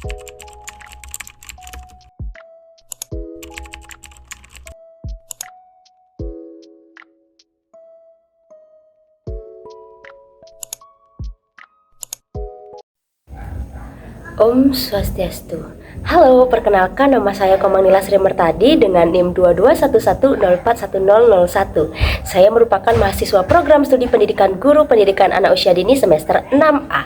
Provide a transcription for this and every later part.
Om Swastiastu. Halo, perkenalkan nama saya Komang Nila Sri Mertadi dengan NIM 2211041001. Saya merupakan mahasiswa program studi pendidikan guru pendidikan anak usia dini semester 6A.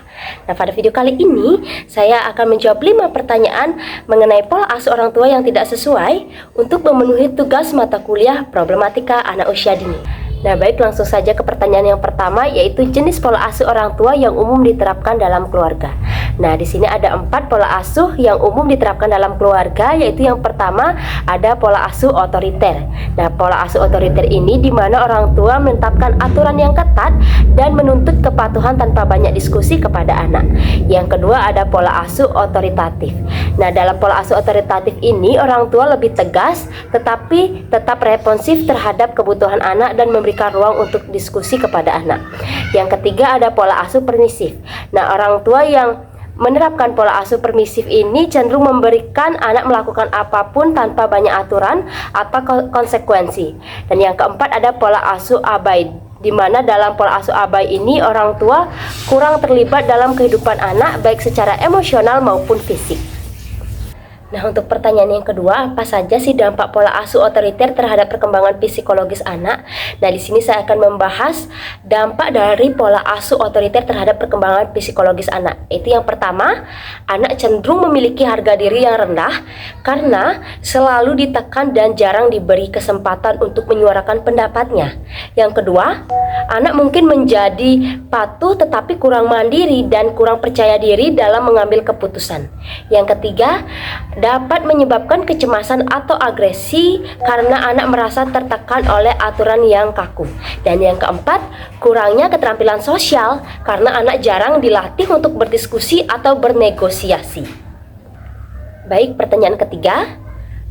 Nah, pada video kali ini saya akan menjawab 5 pertanyaan mengenai pola asuh orang tua yang tidak sesuai untuk memenuhi tugas mata kuliah problematika anak usia dini. Nah, baik, langsung saja ke pertanyaan yang pertama, yaitu jenis pola asuh orang tua yang umum diterapkan dalam keluarga. Nah, di sini ada 4 pola asuh yang umum diterapkan dalam keluarga, yaitu yang pertama ada pola asuh otoriter. Nah, pola asuh otoriter ini di mana orang tua menetapkan aturan yang ketat dan menuntut kepatuhan tanpa banyak diskusi kepada anak. Yang kedua ada pola asuh otoritatif. Nah, dalam pola asuh otoritatif ini orang tua lebih tegas tetapi tetap responsif terhadap kebutuhan anak dan memberikan ruang untuk diskusi kepada anak. Yang ketiga ada pola asuh permisif. Nah, orang tua yang menerapkan pola asuh permisif ini cenderung memberikan anak melakukan apapun tanpa banyak aturan atau konsekuensi. Dan yang keempat ada pola asuh abai, di mana dalam pola asuh abai ini orang tua kurang terlibat dalam kehidupan anak baik secara emosional maupun fisik. Nah, untuk pertanyaan yang kedua, apa saja sih dampak pola asuh otoriter terhadap perkembangan psikologis anak? Nah, di sini saya akan membahas dampak dari pola asuh otoriter terhadap perkembangan psikologis anak. Itu yang pertama, anak cenderung memiliki harga diri yang rendah karena selalu ditekan dan jarang diberi kesempatan untuk menyuarakan pendapatnya. Yang kedua, anak mungkin menjadi patuh tetapi kurang mandiri dan kurang percaya diri dalam mengambil keputusan. Yang ketiga, dapat menyebabkan kecemasan atau agresi karena anak merasa tertekan oleh aturan yang kaku. Dan yang keempat, kurangnya keterampilan sosial karena anak jarang dilatih untuk berdiskusi atau bernegosiasi. Baik, pertanyaan ketiga,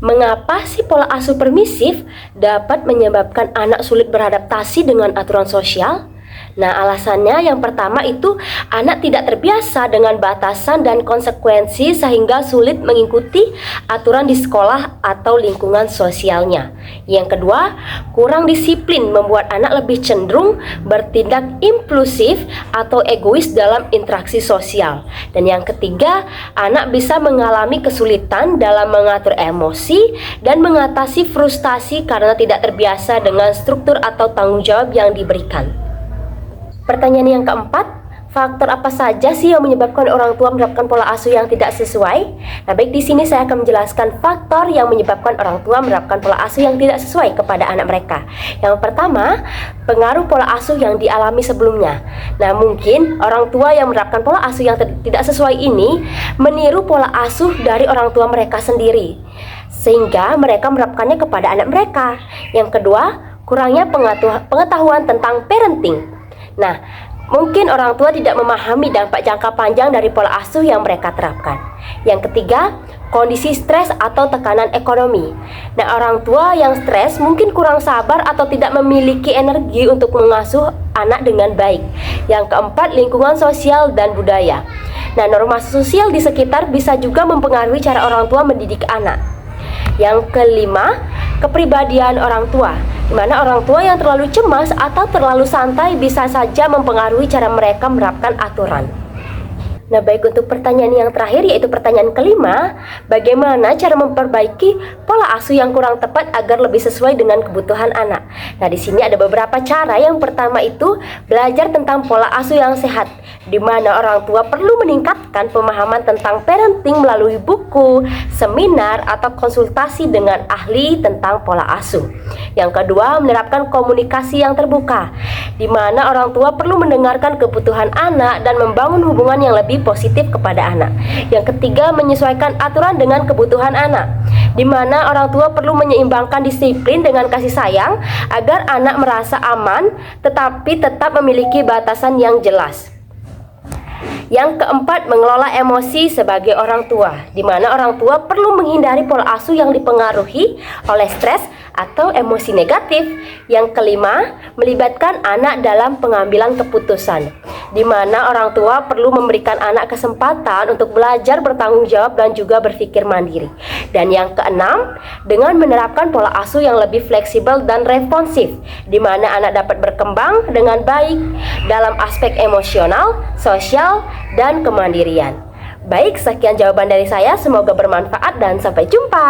mengapa sih pola asuh permisif dapat menyebabkan anak sulit beradaptasi dengan aturan sosial? Nah, alasannya yang pertama itu anak tidak terbiasa dengan batasan dan konsekuensi sehingga sulit mengikuti aturan di sekolah atau lingkungan sosialnya. Yang kedua, kurang disiplin membuat anak lebih cenderung bertindak impulsif atau egois dalam interaksi sosial. Dan yang ketiga, anak bisa mengalami kesulitan dalam mengatur emosi dan mengatasi frustasi karena tidak terbiasa dengan struktur atau tanggung jawab yang diberikan. Pertanyaan yang keempat, faktor apa saja sih yang menyebabkan orang tua menerapkan pola asuh yang tidak sesuai? Nah, baik, di sini saya akan menjelaskan faktor yang menyebabkan orang tua menerapkan pola asuh yang tidak sesuai kepada anak mereka. Yang pertama, pengaruh pola asuh yang dialami sebelumnya. Nah, mungkin orang tua yang menerapkan pola asuh yang tidak sesuai ini meniru pola asuh dari orang tua mereka sendiri, sehingga mereka menerapkannya kepada anak mereka. Yang kedua, kurangnya pengetahuan tentang parenting. Nah, mungkin orang tua tidak memahami dampak jangka panjang dari pola asuh yang mereka terapkan. Yang ketiga, kondisi stres atau tekanan ekonomi. Nah, orang tua yang stres mungkin kurang sabar atau tidak memiliki energi untuk mengasuh anak dengan baik. Yang keempat, lingkungan sosial dan budaya. Nah, norma sosial di sekitar bisa juga mempengaruhi cara orang tua mendidik anak. Yang kelima, kepribadian orang tua, di mana orang tua yang terlalu cemas atau terlalu santai bisa saja mempengaruhi cara mereka menerapkan aturan. Nah, baik, untuk pertanyaan yang terakhir, yaitu pertanyaan kelima, bagaimana cara memperbaiki pola asuh yang kurang tepat agar lebih sesuai dengan kebutuhan anak? Nah, di sini ada beberapa cara. Yang pertama itu belajar tentang pola asuh yang sehat, di mana orang tua perlu meningkatkan pemahaman tentang parenting melalui buku, seminar, atau konsultasi dengan ahli tentang pola asuh. Yang kedua, menerapkan komunikasi yang terbuka, di mana orang tua perlu mendengarkan kebutuhan anak dan membangun hubungan yang lebih positif kepada anak. Yang ketiga, menyesuaikan aturan dengan kebutuhan anak, di mana orang tua perlu menyeimbangkan disiplin dengan kasih sayang agar anak merasa aman tetapi tetap memiliki batasan yang jelas. Yang keempat, mengelola emosi sebagai orang tua, di mana orang tua perlu menghindari pola asuh yang dipengaruhi oleh stres atau emosi negatif. Yang kelima, melibatkan anak dalam pengambilan keputusan, di mana orang tua perlu memberikan anak kesempatan untuk belajar bertanggung jawab dan juga berpikir mandiri. Dan yang keenam, dengan menerapkan pola asuh yang lebih fleksibel dan responsif, di mana anak dapat berkembang dengan baik dalam aspek emosional, sosial, dan kemandirian. Baik, sekian jawaban dari saya. Semoga bermanfaat dan sampai jumpa.